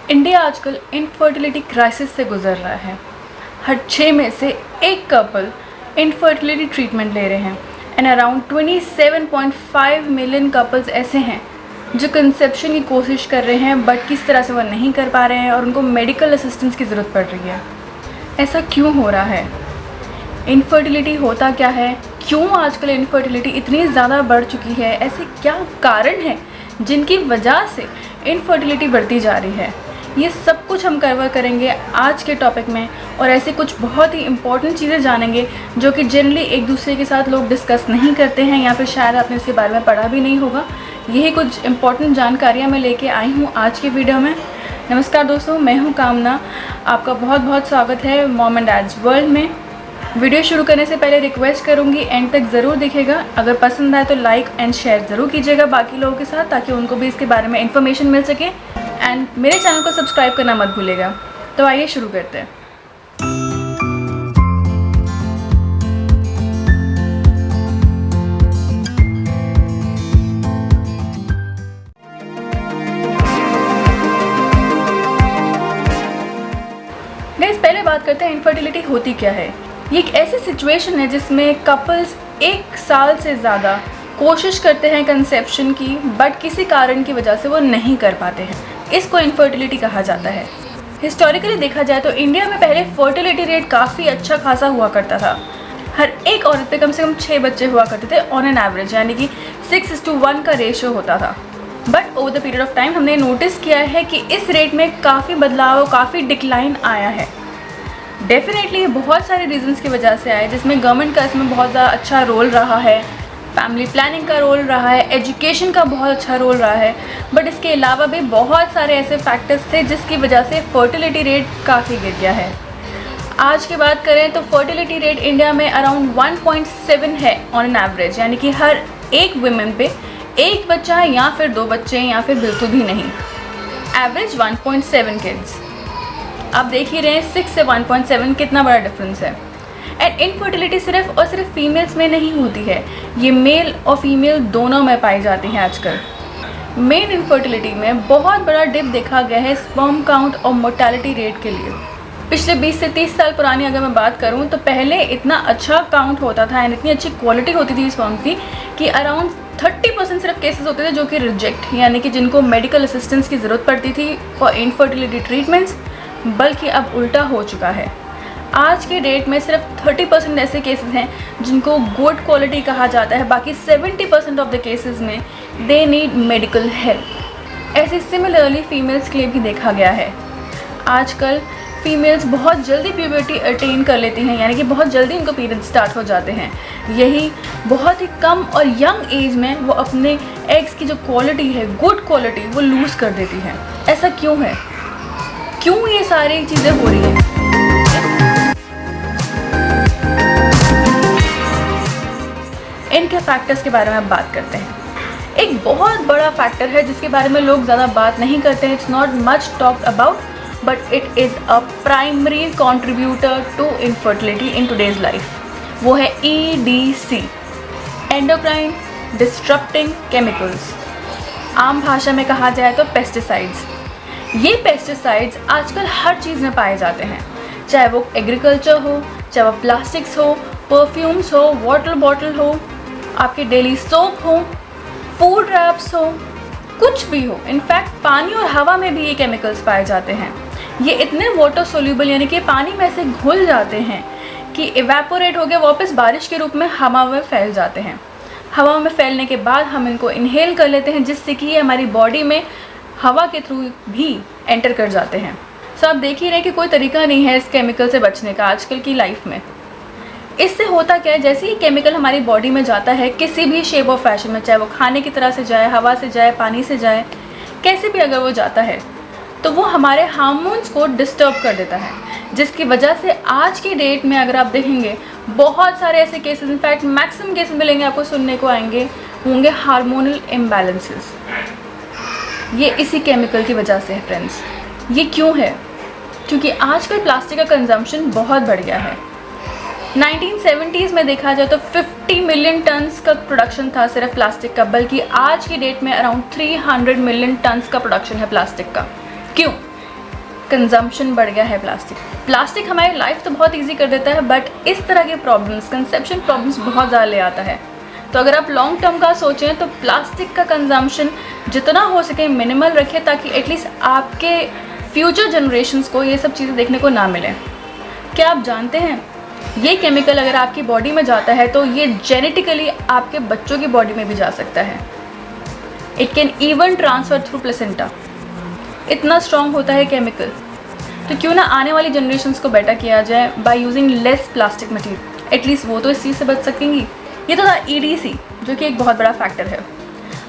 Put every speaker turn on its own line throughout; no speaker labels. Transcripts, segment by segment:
India आजकल infertility crisis से गुजर रहा है। हर 6 में से एक कपल इनफर्टिलिटी ट्रीटमेंट ले रहे हैं एंड अराउंड 27.5 मिलियन कपल्स ऐसे हैं जो कंसेप्शन की कोशिश कर रहे हैं बट किस तरह से वो नहीं कर पा रहे हैं और उनको मेडिकल असिस्टेंस की ज़रूरत पड़ रही है। ऐसा क्यों हो रहा है? इनफर्टिलिटी होता क्या है? क्यों आजकल इनफर्टिलिटी इतनी ज़्यादा बढ़ चुकी है? ऐसे क्या कारण हैं जिनकी वजह से इनफर्टिलिटी बढ़ती जा रही है? ये सब कुछ हम कवर करेंगे आज के टॉपिक में और ऐसे कुछ बहुत ही इंपॉर्टेंट चीज़ें जानेंगे जो कि जनरली एक दूसरे के साथ लोग डिस्कस नहीं करते हैं या फिर शायद आपने इसके बारे में पढ़ा भी नहीं होगा। यही कुछ इंपॉर्टेंट जानकारियाँ मैं लेके आई हूँ आज के वीडियो में। नमस्कार दोस्तों, मैं हूँ कामना। आपका बहुत बहुत स्वागत है मॉम एंड डैड्स वर्ल्ड में। वीडियो शुरू करने से पहले रिक्वेस्ट करूंगी एंड तक ज़रूर दिखेगा। अगर पसंद आए तो लाइक एंड शेयर ज़रूर कीजिएगा बाकी लोगों के साथ ताकि उनको भी इसके बारे में इन्फॉर्मेशन मिल सके एंड मेरे चैनल को सब्सक्राइब करना मत भूलिएगा। तो आइए शुरू करते हैं। गाइस, पहले बात करते हैं इनफर्टिलिटी होती क्या है। ये एक ऐसी सिचुएशन है जिसमें कपल्स 1 साल से ज़्यादा कोशिश करते हैं कंसेप्शन की बट किसी कारण की वजह से वो नहीं कर पाते हैं। इसको इनफर्टिलिटी कहा जाता है। हिस्टोरिकली देखा जाए तो इंडिया में पहले फर्टिलिटी रेट काफ़ी अच्छा खासा हुआ करता था। हर एक औरत पे कम से कम 6 बच्चे हुआ करते थे ऑन एन एवरेज, यानी कि 6:1 का रेशियो होता था। But over the period of time हमने नोटिस किया है कि इस रेट में काफ़ी बदलाव, काफ़ी डिक्लाइन आया है। डेफिनेटली बहुत सारे रीजंस की वजह से आए जिसमें गवर्नमेंट का इसमें बहुत ज़्यादा अच्छा रोल रहा है, फैमिली प्लानिंग का रोल रहा है, एजुकेशन का बहुत अच्छा रोल रहा है। बट इसके अलावा भी बहुत सारे ऐसे फैक्टर्स थे जिसकी वजह से फर्टिलिटी रेट काफ़ी गिर गया है। आज की बात करें तो फर्टिलिटी रेट इंडिया में अराउंड 1.7 है ऑन एन एवरेज, यानी कि हर एक वुमेन पे 1 बच्चा या फिर 2 बच्चे या फिर बिल्कुल भी नहीं। Average 1.7 kids. आप देख ही रहे हैं 6 से 1.7 कितना बड़ा डिफरेंस है। एंड इनफर्टिलिटी सिर्फ और सिर्फ फीमेल्स में नहीं होती है, ये मेल और फीमेल दोनों में पाई जाती हैं आजकल। मेन इनफर्टिलिटी में बहुत बड़ा डिप देखा गया है स्पर्म काउंट और मोर्टेलिटी रेट के लिए। पिछले 20 से 30 साल पुरानी अगर मैं बात करूं तो पहले इतना अच्छा काउंट होता था एंड इतनी अच्छी क्वालिटी होती थी स्पर्म की कि अराउंड 30% सिर्फ केसेस होते थे जो कि रिजेक्ट, यानी कि जिनको मेडिकल असिस्टेंस की ज़रूरत पड़ती थी फॉर इनफर्टिलिटी ट्रीटमेंट्स। बल्कि अब उल्टा हो चुका है। आज के डेट में सिर्फ 30% ऐसे केसेस हैं जिनको गुड क्वालिटी कहा जाता है, बाकी 70% ऑफ द केसेस में दे नीड मेडिकल हेल्प। ऐसे सिमिलरली फीमेल्स के लिए भी देखा गया है। आजकल फीमेल्स बहुत जल्दी प्यूबर्टी अटेन कर लेती हैं, यानी कि बहुत जल्दी उनको पीरियड स्टार्ट हो जाते हैं। यही बहुत ही कम और यंग एज में वो अपने एग्स की जो क्वालिटी है, गुड क्वालिटी, वो लूज़ कर देती हैं। ऐसा क्यों है? क्यों ये सारी चीज़ें हो रही हैं? इनके फैक्टर्स के बारे में अब बात करते हैं। एक बहुत बड़ा फैक्टर है जिसके बारे में लोग ज़्यादा बात नहीं करते हैं। It's not much talked about but it is a primary contributor to infertility in today's life. वो है EDC, एंडोक्राइन डिस्ट्रप्टिंग केमिकल्स। आम भाषा में कहा जाए तो पेस्टिसाइड्स। ये पेस्टिसाइड्स आजकल हर चीज़ में पाए जाते हैं, चाहे वो एग्रीकल्चर हो, चाहे वो प्लास्टिक्स हो, परफ्यूम्स हो, वाटर बॉटल हो, आपके डेली सोप हो, फूड रैप्स हो, कुछ भी हो। इनफैक्ट पानी और हवा में भी ये केमिकल्स पाए जाते हैं। ये इतने वाटर सोल्यूबल, यानी कि पानी में से घुल जाते हैं कि इवेपोरेट हो गए वापस बारिश के रूप में हवा में फैल जाते हैं। हवा में फैलने के बाद हम इनको इनहेल कर लेते हैं जिससे कि ये हमारी बॉडी में हवा के थ्रू भी एंटर कर जाते हैं। सो आप देख ही रहे कि कोई तरीका नहीं है इस केमिकल से बचने का आजकल की लाइफ में। इससे होता क्या है, जैसे ही केमिकल हमारी बॉडी में जाता है किसी भी शेप और फैशन में, चाहे वो खाने की तरह से जाए, हवा से जाए, पानी से जाए, कैसे भी अगर वो जाता है तो वो हमारे हार्मोन्स को डिस्टर्ब कर देता है, जिसकी वजह से आज की डेट में अगर आप देखेंगे बहुत सारे ऐसे केसेस, इनफैक्ट मैक्सिमम केसेस मिलेंगे आपको सुनने को आएंगे, होंगे हार्मोनल इम्बैलेंसेस। ये इसी केमिकल की वजह से है फ्रेंड्स। ये क्यों है? क्योंकि आजकल प्लास्टिक का कंजम्पशन बहुत बढ़ गया है। 1970s में देखा जाए तो 50 मिलियन टन्स का प्रोडक्शन था सिर्फ प्लास्टिक का, बल्कि आज की डेट में अराउंड 300 मिलियन टन्स का प्रोडक्शन है प्लास्टिक का। क्यों? कंजम्पशन बढ़ गया है प्लास्टिक हमारी लाइफ तो बहुत ईजी कर देता है, बट इस तरह के प्रॉब्लम्स, कंसेप्शन प्रॉब्लम्स बहुत ज़्यादा ले आता है। तो अगर आप लॉन्ग टर्म का सोचें तो प्लास्टिक का कंजम्पशन जितना हो सके मिनिमल रखें, ताकि एटलीस्ट आपके फ्यूचर जनरेशन्स को ये सब चीज़ें देखने को ना मिले। क्या आप जानते हैं ये केमिकल अगर आपकी बॉडी में जाता है तो ये जेनेटिकली आपके बच्चों की बॉडी में भी जा सकता है। It can even transfer through placenta. इतना स्ट्रॉन्ग होता है केमिकल। तो क्यों ना आने वाली जनरेशन्स को बेटर किया जाए by using less plastic material. At least वो तो इस चीज़ से बच सकेंगी। ये तो था EDC, जो कि एक बहुत बड़ा फैक्टर है।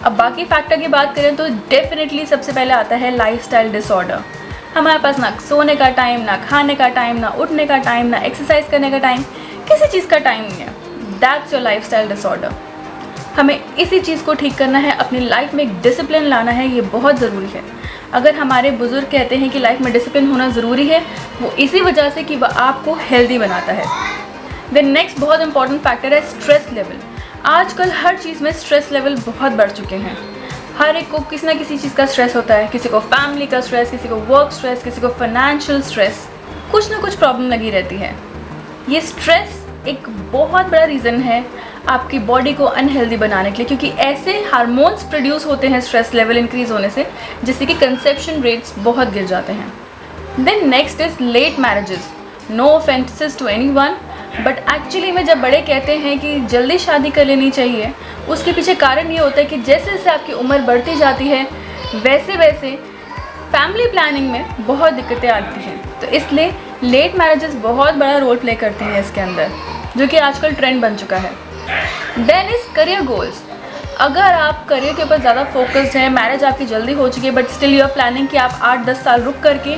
अब बाकी फैक्टर की बात करें तो डेफिनेटली सबसे पहले आता है लाइफस्टाइल डिसऑर्डर। हमारे पास ना सोने का टाइम, ना खाने का टाइम, ना उठने का टाइम, ना एक्सरसाइज करने का टाइम, किसी चीज़ का टाइम नहीं है। That's your lifestyle disorder. हमें इसी चीज़ को ठीक करना है, अपनी लाइफ में एक डिसिप्लिन लाना है, ये बहुत ज़रूरी है। अगर हमारे बुज़ुर्ग कहते हैं कि लाइफ में डिसिप्लिन होना ज़रूरी है, वो इसी वजह से कि वह आपको हेल्दी बनाता है। द नेक्स्ट बहुत इंपॉर्टेंट फैक्टर है स्ट्रेस लेवल। आजकल हर चीज़ में स्ट्रेस लेवल बहुत बढ़ चुके हैं। हर एक को किसी ना किसी चीज़ का स्ट्रेस होता है। किसी को फैमिली का स्ट्रेस, किसी को वर्क स्ट्रेस, किसी को फाइनेंशियल स्ट्रेस, कुछ ना कुछ प्रॉब्लम लगी रहती है। ये स्ट्रेस एक बहुत बड़ा रीज़न है आपकी बॉडी को अनहेल्दी बनाने के लिए, क्योंकि ऐसे हार्मोन्स प्रोड्यूस होते हैं स्ट्रेस लेवल इंक्रीज़ होने से, जिससे कि कंसेप्शन रेट्स बहुत गिर जाते हैं। Then next is late marriages. No offences to anyone, but actually में जब बड़े कहते हैं कि जल्दी शादी कर लेनी चाहिए, उसके पीछे कारण ये होता है कि जैसे जैसे आपकी उम्र बढ़ती जाती है वैसे वैसे फैमिली प्लानिंग में बहुत दिक्कतें आती हैं। तो इसलिए लेट मैरिजेस बहुत बड़ा रोल प्ले करते हैं इसके अंदर, जो कि आजकल ट्रेंड बन चुका है। Then is career goals. अगर आप करियर के ऊपर ज़्यादा फोकस्ड हैं, मैरिज आपकी जल्दी हो चुकी है, but still you are planning कि आप 8-10 साल रुक करके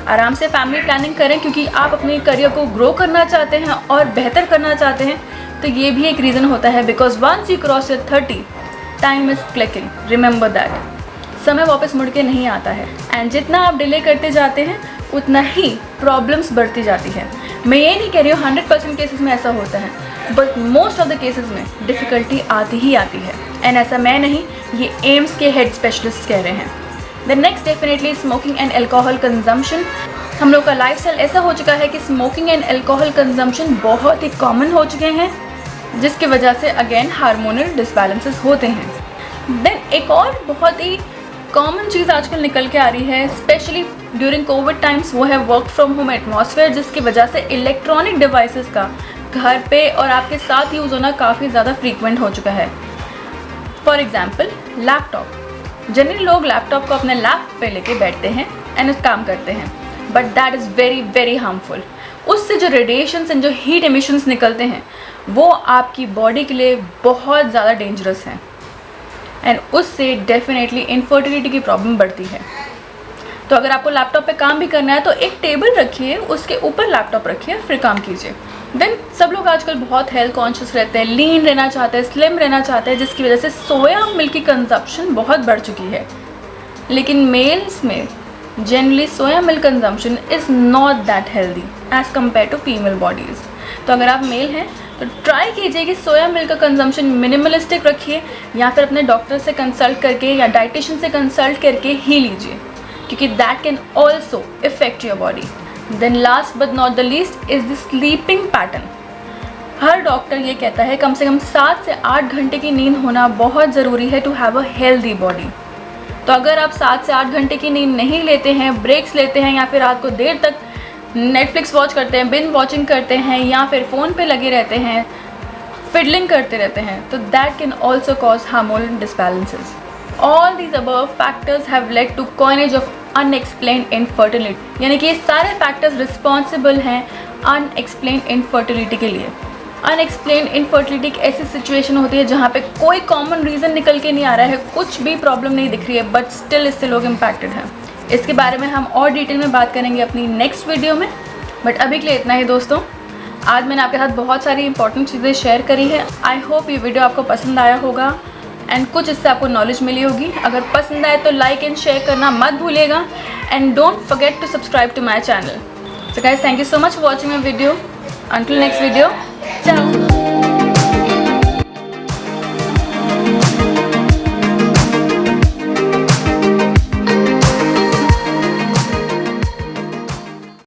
आराम से फैमिली प्लानिंग करें, क्योंकि आप अपने करियर को ग्रो करना चाहते हैं और बेहतर करना चाहते हैं, तो ये भी एक रीज़न होता है। Because once you cross your 30, time is clicking, remember that. समय वापस मुड़ के नहीं आता है, एंड जितना आप डिले करते जाते हैं उतना ही प्रॉब्लम्स बढ़ती जाती है। मैं ये नहीं कह रही हूँ 100% केसेस में ऐसा होता है, but most of the cases में डिफ़िकल्टी आती ही आती है। एंड ऐसा मैं नहीं, ये एम्स के हेड स्पेशलिस्ट कह रहे हैं। The next definitely smoking and alcohol consumption. हम लोग का लाइफस्टाइल ऐसा हो चुका है कि स्मोकिंग एंड एल्कोहल कंजम्पशन बहुत ही कॉमन हो चुके हैं, जिसकी वजह से अगेन हार्मोनल डिसबैलेंसेस होते हैं। देन एक और बहुत ही कॉमन चीज़ आजकल निकल के आ रही है, स्पेशली ड्यूरिंग कोविड टाइम्स, वो है वर्क फ्रॉम होम एटमॉस्फेयर, जिसकी वजह से इलेक्ट्रॉनिक डिवाइसेस का घर पे और आपके साथ यूज़ होना काफ़ी ज़्यादा फ्रीक्वेंट हो चुका है। For example laptop. जनरली लोग लैपटॉप को अपने लैप पे लेके बैठते हैं एंड काम करते हैं, but that is very very harmful. उससे जो रेडिएशंस एंड जो हीट एमिशंस निकलते हैं वो आपकी बॉडी के लिए बहुत ज़्यादा डेंजरस हैं, एंड उससे डेफिनेटली इनफर्टिलिटी की प्रॉब्लम बढ़ती है। तो अगर आपको लैपटॉप पे काम भी करना है तो एक टेबल रखिए, उसके ऊपर लैपटॉप रखिए, फिर काम कीजिए। देन सब लोग आजकल बहुत हेल्थ कॉन्शियस रहते हैं, लीन रहना चाहते हैं, स्लिम रहना चाहते हैं, जिसकी वजह से सोया मिल्क की कंजप्शन बहुत बढ़ चुकी है। लेकिन मेल्स में generally soya milk consumption is not that healthy as compare to female bodies. तो अगर आप मेल हैं तो ट्राई कीजिए कि सोया मिल्क का कंजम्पशन मिनिमलिस्टिक रखिए, या फिर अपने डॉक्टर से कंसल्ट करके या डाइटिशियन से कंसल्ट करके ही लीजिए, क्योंकि that can also effect your body. Then last but not the least is the sleeping pattern. हर डॉक्टर ये कहता है कम से कम 7 से 8 घंटे की नींद होना बहुत ज़रूरी है to have a healthy body. तो अगर आप 7 से 8 घंटे की नींद नहीं लेते हैं, ब्रेक्स लेते हैं, या फिर रात को देर तक नेटफ्लिक्स वॉच करते हैं, बिंज वॉचिंग करते हैं, या फिर फ़ोन पे लगे रहते हैं, फिडलिंग करते रहते हैं, तो that can also cause hormonal disbalances. All these above factors have led to coinage of unexplained infertility, यानी कि ये सारे फैक्टर्स रिस्पॉन्सिबल हैं अनएक्सप्लेन्ड इनफर्टिलिटी के लिए। अनएक्सप्लेन्ड इनफर्टिलिटी एक ऐसी सिचुएशन होती है जहाँ पे कोई कॉमन रीज़न निकल के नहीं आ रहा है, कुछ भी प्रॉब्लम नहीं दिख रही है, बट स्टिल इससे लोग इम्पैक्टेड हैं। इसके बारे में हम और डिटेल में बात करेंगे अपनी नेक्स्ट वीडियो में, बट अभी के लिए इतना ही दोस्तों। आज मैंने आपके साथ बहुत सारी इंपॉर्टेंट चीज़ें शेयर करी है। आई होप ये वीडियो आपको पसंद आया होगा एंड कुछ इससे आपको नॉलेज मिली होगी। अगर पसंद आए तो लाइक एंड शेयर करना मत भूलिएगा, and don't forget to subscribe to my channel. So guys, thank you so much for watching my video. Until next video, ciao।